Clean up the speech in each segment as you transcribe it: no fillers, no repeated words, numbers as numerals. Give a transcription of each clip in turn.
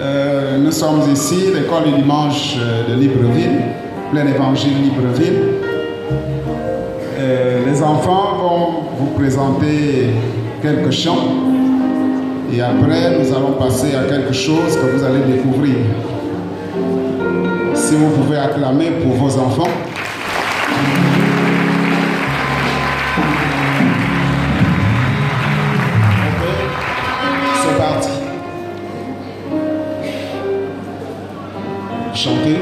Nous sommes ici, l'école du dimanche de Libreville, plein évangile Libreville. Les enfants vont vous présenter quelques chants et après nous allons passer à quelque chose que vous allez découvrir. Si vous pouvez acclamer pour vos enfants. C'est parti. Chantez.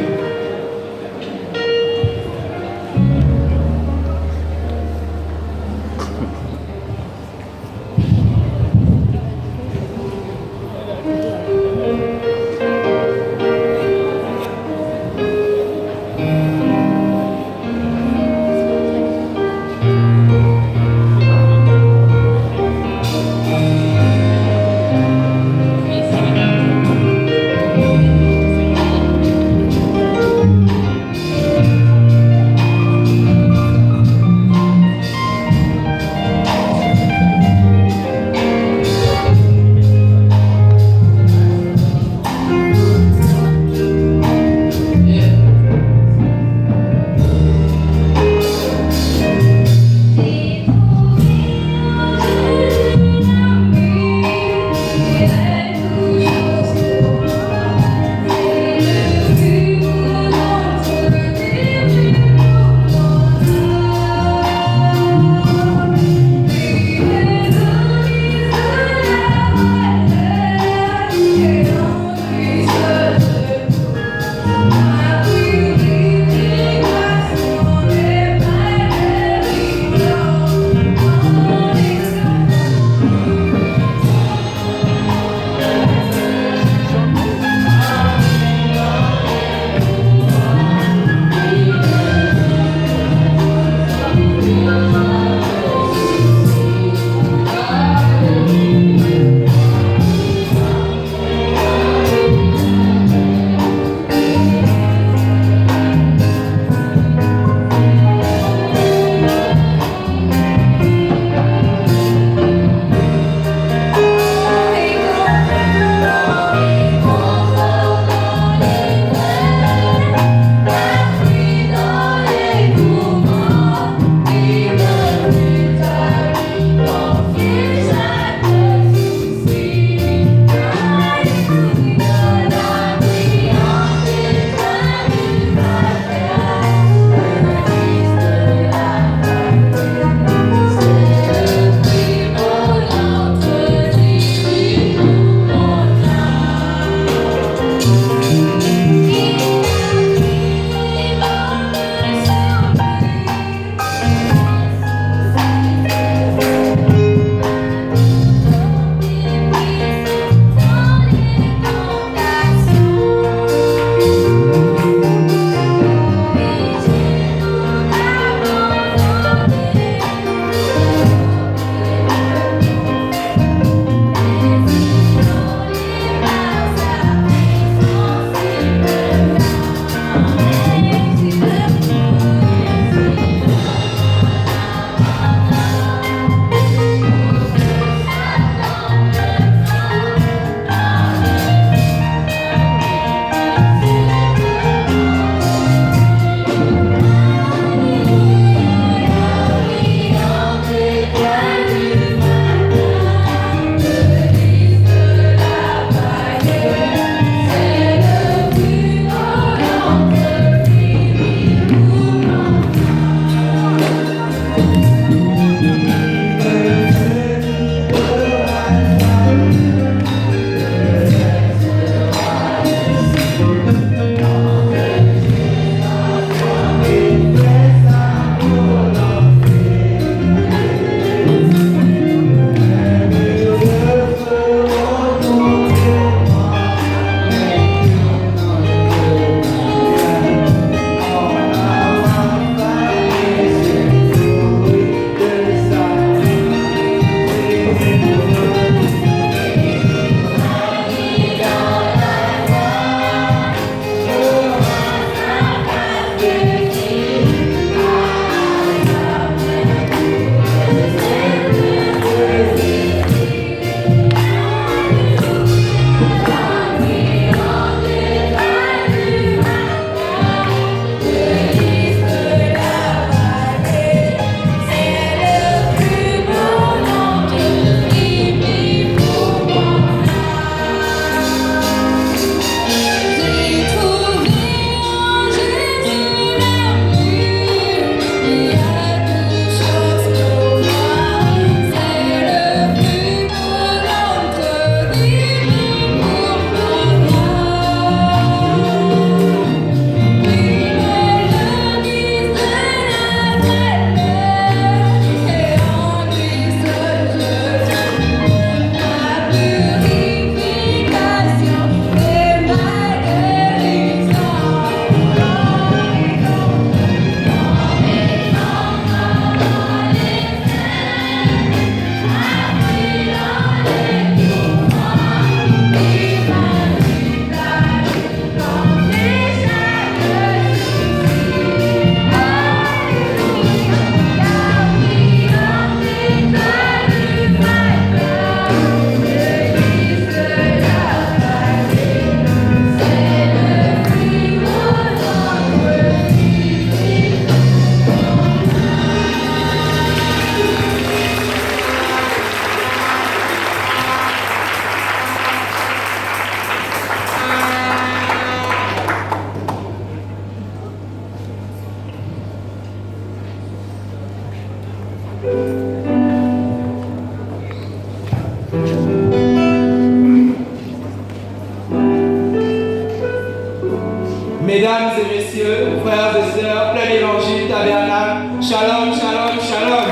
Mesdames et messieurs, frères et sœurs, plein évangile, tabernacle, shalom, shalom, shalom.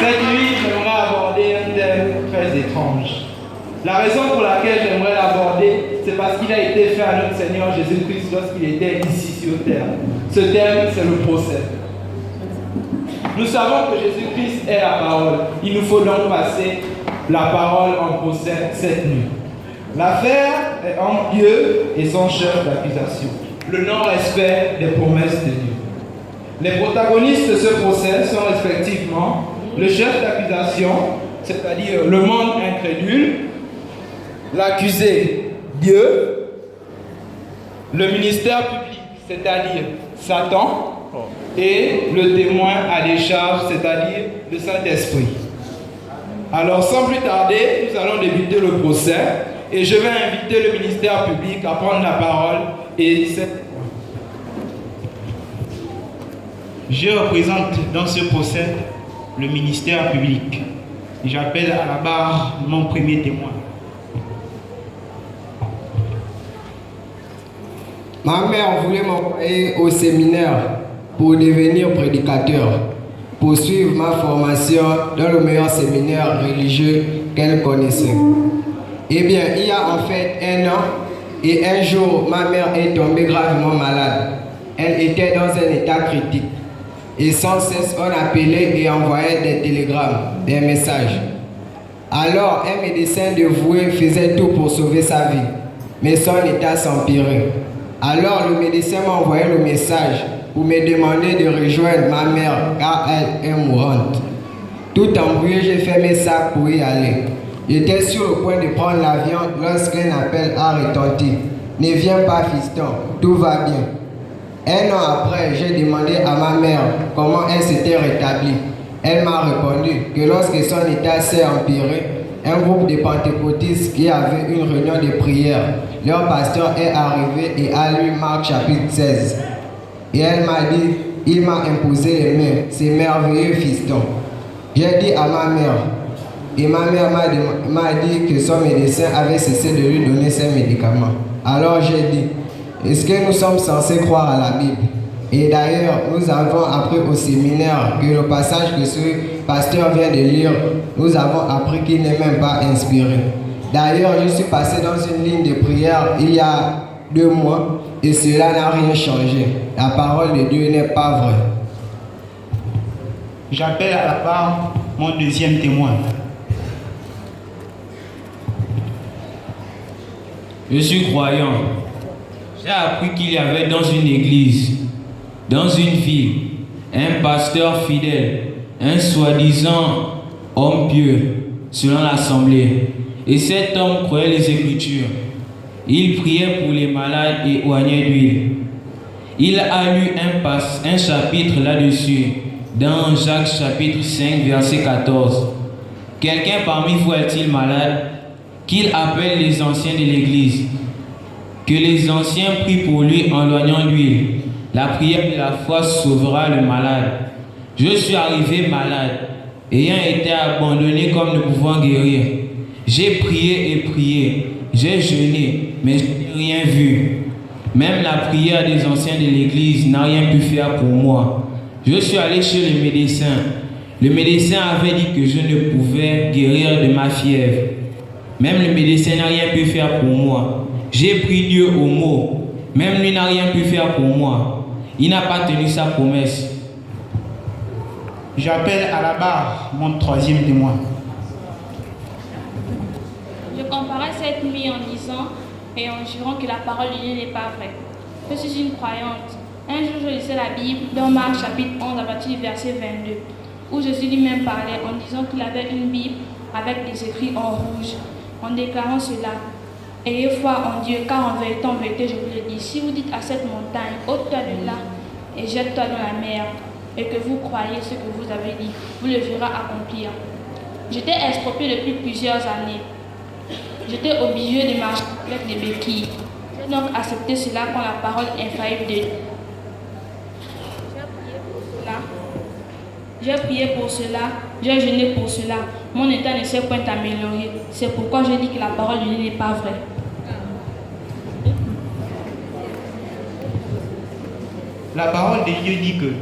Cette nuit, j'aimerais aborder un thème très étrange. La raison pour laquelle j'aimerais l'aborder, c'est parce qu'il a été fait à notre Seigneur Jésus-Christ lorsqu'il était ici sur terre. Ce thème, c'est le procès. Nous savons que Jésus-Christ est la parole. Il nous faut donc passer la parole en procès cette nuit. L'affaire est entre Dieu et son chef d'accusation. Le non-respect des promesses de Dieu. Les protagonistes de ce procès sont respectivement le chef d'accusation, c'est-à-dire le monde incrédule, l'accusé, Dieu, le ministère public, c'est-à-dire Satan, et le témoin à décharge, c'est-à-dire le Saint-Esprit. Alors, sans plus tarder, nous allons débuter le procès et je vais inviter le ministère public à prendre la parole et Je représente dans ce procès le ministère public. J'appelle à la barre mon premier témoin. Ma mère voulait m'envoyer au séminaire pour devenir prédicateur, pour suivre ma formation dans le meilleur séminaire religieux qu'elle connaissait. Eh bien, il y a en fait 1 an, et un jour, ma mère est tombée gravement malade. Elle était dans un état critique. Et sans cesse, on appelait et envoyait des télégrammes, des messages. Alors, un médecin dévoué faisait tout pour sauver sa vie, mais son état s'empirait. Alors, le médecin m'a envoyé le message pour me demander de rejoindre ma mère car elle est mourante. Tout embrouillé, j'ai fait mes sacs pour y aller. J'étais sur le point de prendre l'avion lorsqu'un appel a retenti. Ne viens pas, fiston, tout va bien. 1 an après, j'ai demandé à ma mère comment elle s'était rétablie. Elle m'a répondu que lorsque son état s'est empiré, un groupe de pentecôtistes qui avait une réunion de prière, leur pasteur est arrivé et a lu Marc chapitre 16. Et elle m'a dit, il m'a imposé les mains, c'est merveilleux fiston. J'ai dit à ma mère, et ma mère m'a dit que son médecin avait cessé de lui donner ses médicaments. Alors j'ai dit, est-ce que nous sommes censés croire à la Bible? Et d'ailleurs, nous avons appris au séminaire que le passage que ce pasteur vient de lire, nous avons appris qu'il n'est même pas inspiré. D'ailleurs, je suis passé dans une ligne de prière il y a 2 mois et cela n'a rien changé. La parole de Dieu n'est pas vraie. J'appelle à la barre mon deuxième témoin. Je suis croyant. J'ai appris qu'il y avait dans une église, dans une ville, un pasteur fidèle, un soi-disant homme pieux, selon l'assemblée. Et cet homme croyait les Écritures. Il priait pour les malades et oignait d'huile. Il a lu un chapitre là-dessus, dans Jacques chapitre 5, verset 14. Quelqu'un parmi vous est-il malade? Qu'il appelle les anciens de l'église. Que les anciens prient pour lui en loignant d'huile. La prière de la foi sauvera le malade. Je suis arrivé malade, ayant été abandonné comme ne pouvant guérir. J'ai prié et prié, j'ai jeûné, mais je n'ai rien vu. Même la prière des anciens de l'église n'a rien pu faire pour moi. Je suis allé chez le médecin. Le médecin avait dit que je ne pouvais guérir de ma fièvre. Même le médecin n'a rien pu faire pour moi. J'ai pris Dieu au mot. Même lui n'a rien pu faire pour moi. Il n'a pas tenu sa promesse. J'appelle à la barre mon troisième témoin. Je comparais cette nuit en disant et en jurant que la parole de Dieu n'est pas vraie. Je suis une croyante. Un jour, je lisais la Bible dans Marc chapitre 11 à partir du verset 22, où Jésus lui-même parlait en disant qu'il avait une Bible avec des écrits en rouge, en déclarant cela. Ayez foi en Dieu, car en vérité, je vous le dis, si vous dites à cette montagne, ôte-toi de là et jette-toi dans la mer, et que vous croyez ce que vous avez dit, vous le verrez accomplir. J'étais exproprié depuis plusieurs années. J'étais obligé de marcher avec des béquilles. J'ai donc accepté cela quand la parole infaillible de Dieu. J'ai prié pour cela. J'ai prié pour cela, j'ai jeûné pour cela. Mon état ne s'est point amélioré. C'est pourquoi je dis que la parole de Dieu n'est pas vraie. La parole de Dieu dit que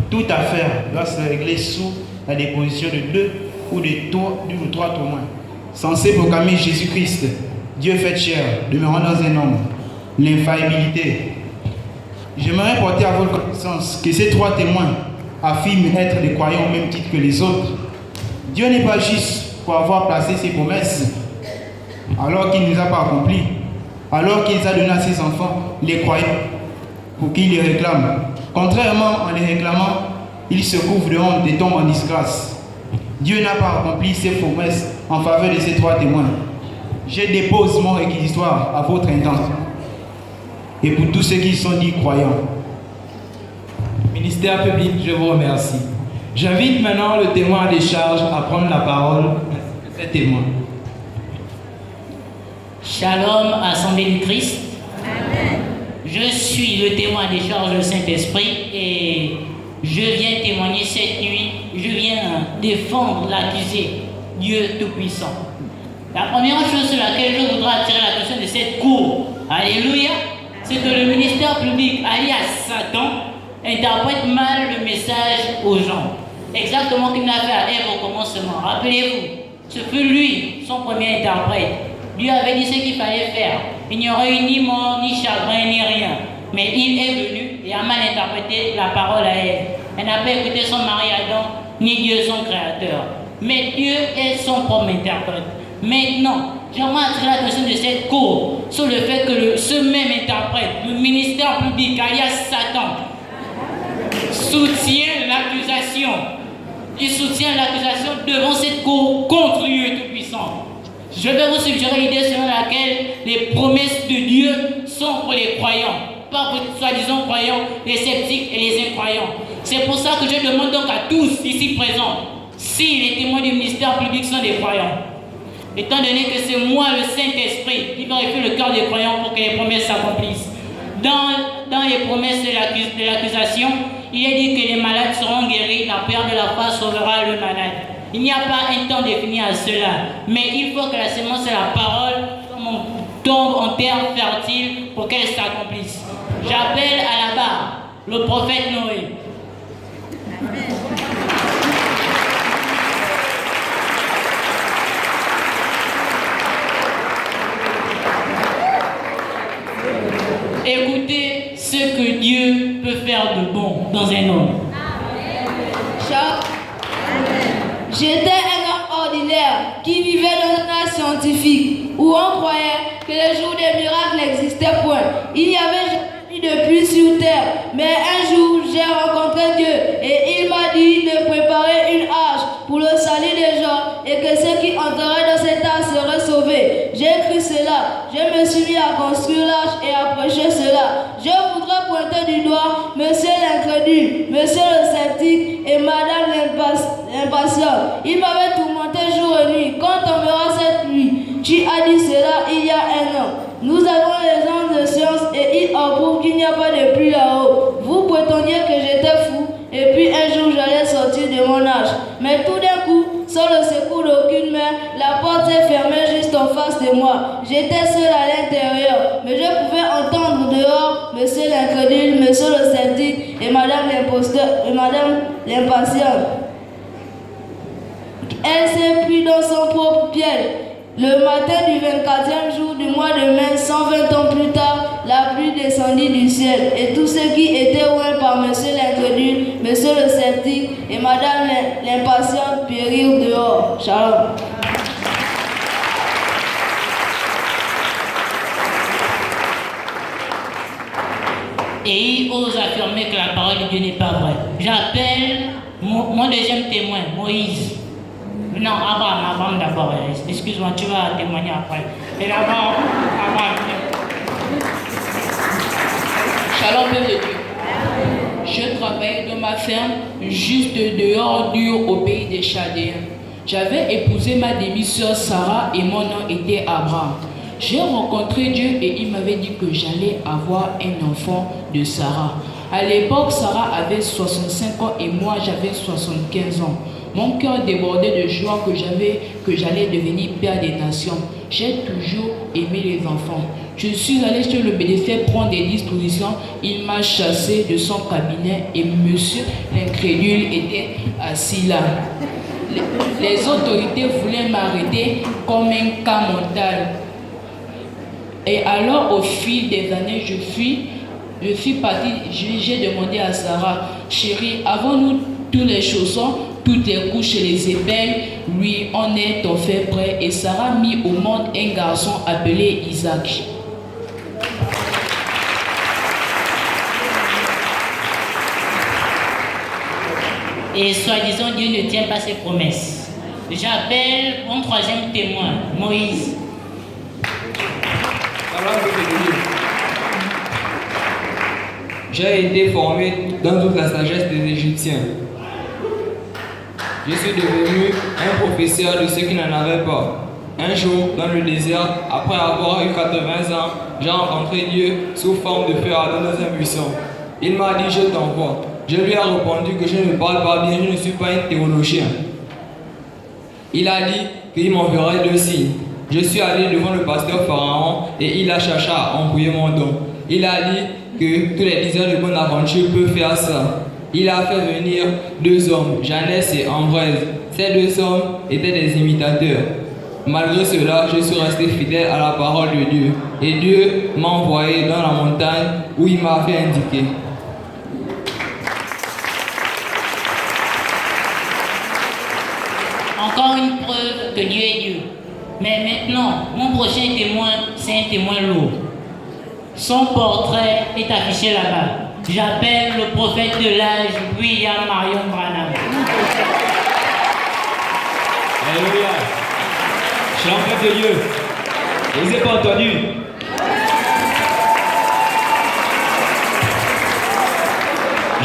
toute affaire doit se régler sous la déposition de 2 ou de 3 témoins. Censé proclamer Jésus-Christ, Dieu fait chair, demeurant dans un homme, l'infaillibilité. J'aimerais porter à votre connaissance que ces 3 témoins affirment être des croyants au même titre que les autres. Dieu n'est pas juste pour avoir placé ses promesses alors qu'il ne les a pas accomplies, alors qu'il les a données à ses enfants, les croyants, pour qu'ils les réclament. Contrairement, en les réclamant, ils se couvrent de honte et tombent en disgrâce. Dieu n'a pas accompli ses promesses en faveur de ces 3 témoins. Je dépose mon réquisitoire à votre intention et pour tous ceux qui sont dits croyants. Ministère public, je vous remercie. J'invite maintenant le témoin à décharge à prendre la parole. Ces témoins. Shalom, Assemblée du Christ. Amen. Je suis le témoin à décharge du Saint-Esprit et je viens témoigner cette nuit. Je viens défendre l'accusé, Dieu Tout-Puissant. La première chose sur laquelle je voudrais attirer l'attention de cette cour, alléluia, c'est que le ministère public, alias Satan, interprète mal le message aux gens. Exactement comme il a fait à Ève au commencement. Rappelez-vous, ce fut lui, son premier interprète. Dieu avait dit ce qu'il fallait faire. Il n'y aurait eu ni mort, ni chagrin, ni rien. Mais il est venu et a mal interprété la parole à Ève. Elle n'a pas écouté son mari Adam, ni Dieu son créateur. Mais Dieu est son propre interprète. Maintenant, j'aimerais attirer l'attention de cette cour sur le fait que ce même interprète, le ministère public, alias Satan, soutient l'accusation. Il soutient l'accusation devant cette cour contre Dieu Tout-Puissant. Je vais vous suggérer l'idée selon laquelle les promesses de Dieu sont pour les croyants, pas pour les soi-disant croyants, les sceptiques et les incroyants. C'est pour ça que je demande donc à tous ici présents si les témoins du ministère public sont des croyants. Étant donné que c'est moi, le Saint-Esprit, qui vérifie le cœur des croyants pour que les promesses s'accomplissent. Dans les promesses de l'accusation, il est dit que les malades seront guéris, la prière de la foi sauvera le malade. Il n'y a pas un temps défini à cela, mais il faut que la sémence et la parole tombent en terre fertile pour qu'elles s'accomplissent. J'appelle à la barre le prophète Noé. Écoutez ce que Dieu peut faire de bon dans un homme. J'étais un homme ordinaire qui vivait dans un âge scientifique où on croyait que le jour des miracles n'existait point. Il n'y avait jamais eu de pluie sur terre. Mais un jour, j'ai rencontré Dieu et il m'a dit de préparer une arche pour le salut des gens et que ceux qui entreraient dans cette arche seraient sauvés. J'ai cru cela. Je me suis mis à construire l'arche et à prêcher cela. Je voudrais pointer du doigt Monsieur l'incrédule, Monsieur le sceptique et Madame l'impatiente. Il m'avait tourmenté jour et nuit. Quand tombera cette nuit? Tu as dit cela il y a un an. Nous avons les hommes de science et ils approuvent qu'il n'y a pas de pluie là-haut. Vous prétendiez que j'étais fou et puis un jour j'allais sortir de mon âge. Mais tout d'un coup, sans le secours d'aucune main, la porte s'est fermée juste en face de moi. J'étais seul à l'intérieur, mais je pouvais entendre dehors Monsieur l'incrédule, Monsieur le sceptique et Madame l'imposteur et Madame l'impatiente. Elle s'est prise dans son propre piège. Le matin du 24e jour du mois de mai, 120 ans plus tard, la pluie descendit du ciel et tous ceux qui étaient oints par Monsieur l'incrédule, Monsieur le sceptique et Madame l'impatiente périrent dehors. Shalom. Et il ose affirmer que la parole de Dieu n'est pas vraie. J'appelle mon deuxième témoin, Moïse. Non, Abraham d'abord. Excuse-moi, tu vas témoigner après. Et d'abord, Abraham. Shalom, peuple de Dieu. Je travaillais dans ma ferme, juste dehors dur au pays des Chaldéens. J'avais épousé ma demi-sœur Sarah et mon nom était Abraham. J'ai rencontré Dieu et il m'avait dit que j'allais avoir un enfant de Sarah. À l'époque, Sarah avait 65 ans et moi j'avais 75 ans. Mon cœur débordait de joie que j'allais devenir père des nations. J'ai toujours aimé les enfants. Je suis allé chez le médecin prendre des dispositions. Il m'a chassé de son cabinet et monsieur l'incrédule était assis là. Les autorités voulaient m'arrêter comme un cas mental. Et alors, au fil des années, je suis partie, j'ai demandé à Sarah, chérie, avons-nous tous les chaussons, toutes les couches et les épingles? Oui, on est en fait prêt. Et Sarah mit au monde un garçon appelé Isaac. Et soi-disant, Dieu ne tient pas ses promesses. J'appelle mon troisième témoin, Moïse. J'ai été formé dans toute la sagesse des Égyptiens. Je suis devenu un professeur de ceux qui n'en avaient pas. Un jour, dans le désert, après avoir eu 80 ans, j'ai rencontré Dieu sous forme de feu ardent dans un buisson. Il m'a dit, je t'envoie. Je lui ai répondu que je ne parle pas bien, je ne suis pas un théologien. Il a dit qu'il m'enverrait 2 signes. Je suis allé devant le pasteur Pharaon et il a cherché à embrouiller mon don. Il a dit que tous les diseurs de bonne aventure peuvent faire ça. Il a fait venir 2 hommes, Jeannès et Ambroise. Ces 2 hommes étaient des imitateurs. Malgré cela, je suis resté fidèle à la parole de Dieu. Et Dieu m'a envoyé dans la montagne où il m'a fait indiquer. Encore une preuve que Dieu est Dieu. Mais maintenant, mon prochain témoin, c'est un témoin lourd. Son portrait est affiché là-bas. J'appelle le prophète de l'âge, William Marion Branham. Alléluia. Je suis l'enfant de Dieu. Je ne vous ai pas entendu.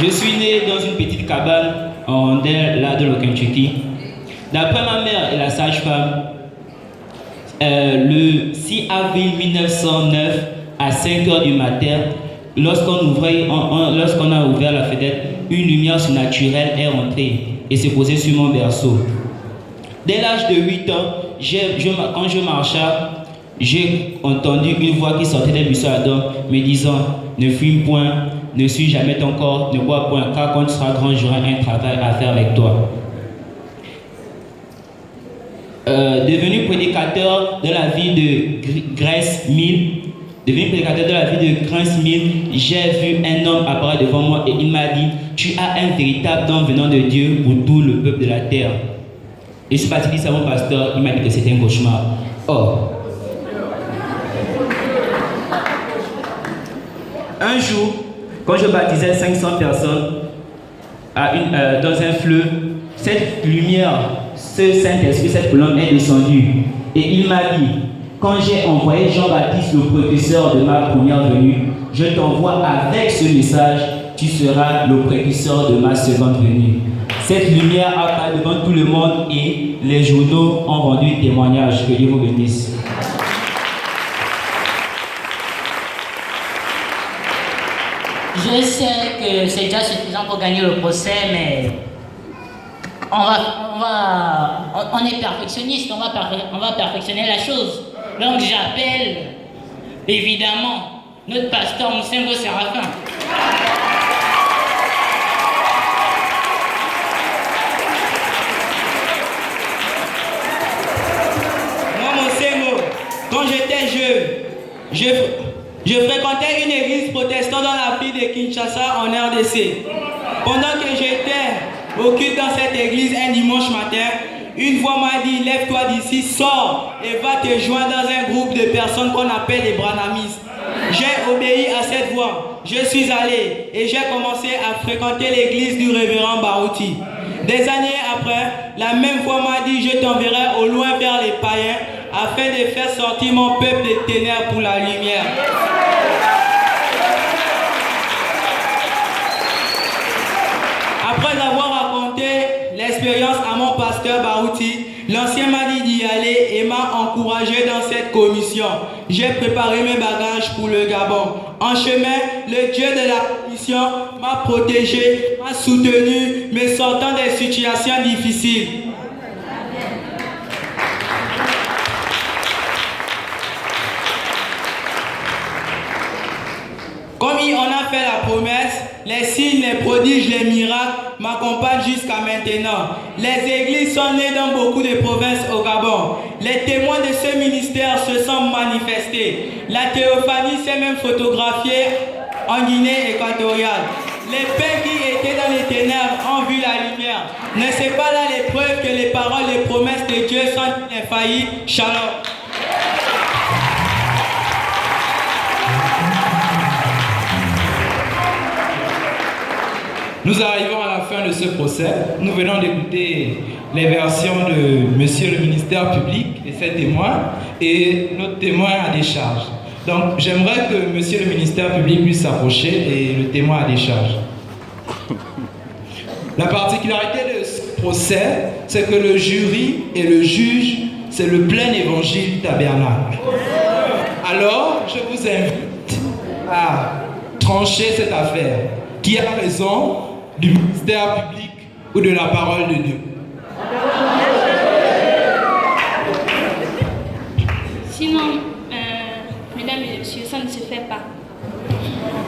Je suis né dans une petite cabane en rondelle, là de le Kentucky. D'après ma mère et la sage-femme, le 6 avril 1909, à 5 h du matin, lorsqu'on a ouvert la fenêtre, une lumière surnaturelle est entrée et s'est posée sur mon berceau. Dès l'âge de 8 ans, quand je marchais, j'ai entendu une voix qui sortait des buissons Adam me disant « Ne fume point, ne suis jamais ton corps, ne bois point, car quand tu seras grand, j'aurai un travail à faire avec toi. » Devenu prédicateur de la ville de Grace Mill, j'ai vu un homme apparaître devant moi et il m'a dit « Tu as un véritable don venant de Dieu pour tout le peuple de la terre. » Et je suis parti dire à mon pasteur, il m'a dit que c'était un cauchemar. Or, un jour, quand je baptisais 500 personnes dans un fleuve, cette lumière, ce Saint-Esprit, cette colonne est descendue. Et il m'a dit, quand j'ai envoyé Jean-Baptiste, le précurseur de ma première venue, je t'envoie avec ce message, tu seras le précurseur de ma seconde venue. Cette lumière a apparu devant tout le monde et les journaux ont rendu témoignage. Que Dieu vous bénisse. Je sais que c'est déjà suffisant pour gagner le procès, mais on est perfectionniste, on va perfectionner la chose. Donc j'appelle, évidemment, notre pasteur Moussengo Séraphin. Moi, Moussengo, quand j'étais jeune, je fréquentais une église protestante dans la ville de Kinshasa en RDC. Pendant que j'étais au culte dans cette église un dimanche matin, une voix m'a dit, lève-toi d'ici, sors et va te joindre dans un groupe de personnes qu'on appelle les branhamistes. J'ai obéi à cette voix. Je suis allé et j'ai commencé à fréquenter l'église du révérend Barouti. Des années après, la même voix m'a dit, je t'enverrai au loin vers les païens afin de faire sortir mon peuple des ténèbres pour la lumière. Après avoir raconté l'expérience l'expérience à mon pasteur Barouti. L'ancien m'a dit d'y aller et m'a encouragé dans cette commission. J'ai préparé mes bagages pour le Gabon. En chemin, le Dieu de la commission m'a protégé, m'a soutenu, me sortant des situations difficiles. Comme on a fait la promesse, les signes, les prodiges, les miracles m'accompagnent jusqu'à maintenant. Les églises sont nées dans beaucoup de provinces au Gabon. Les témoins de ce ministère se sont manifestés. La théophanie s'est même photographiée en Guinée équatoriale. Les pères qui étaient dans les ténèbres ont vu la lumière. N'est-ce pas là les preuves que les paroles, les promesses de Dieu sont infaillibles? Shalom. Nous arrivons à la fin de ce procès. Nous venons d'écouter les versions de Monsieur le ministère public et ses témoins et notre témoin à décharge. Donc j'aimerais que Monsieur le ministère public puisse s'approcher et le témoin à décharge. La particularité de ce procès, c'est que le jury et le juge, c'est le plein évangile tabernacle. Alors, je vous invite à trancher cette affaire. Qui a raison du ministère public ou de la parole de Dieu? Sinon, mesdames et messieurs, ça ne se fait pas.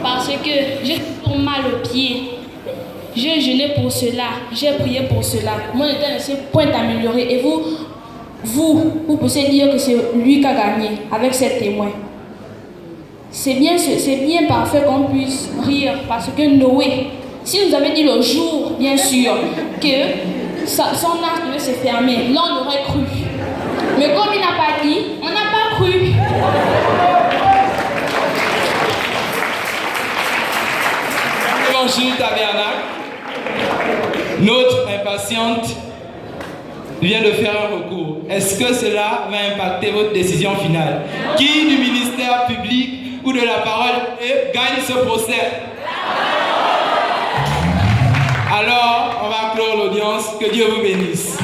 Parce que j'ai toujours mal aux pieds. J'ai jeûné pour cela, j'ai prié pour cela. Mon état ne s'est point amélioré. Et vous pouvez dire que c'est lui qui a gagné avec ses témoins. C'est bien parfait qu'on puisse rire parce que Noé, si nous avait dit le jour, bien sûr, que son arche devait se fermer, là on aurait cru. Mais comme il n'a pas dit, on n'a pas cru. Évangile tabernacle, notre impatiente vient de faire un recours. Est-ce que cela va impacter votre décision finale? Qui du ministère public ou de la parole gagne ce procès? Alors, on va clore l'audience. Que Dieu vous bénisse.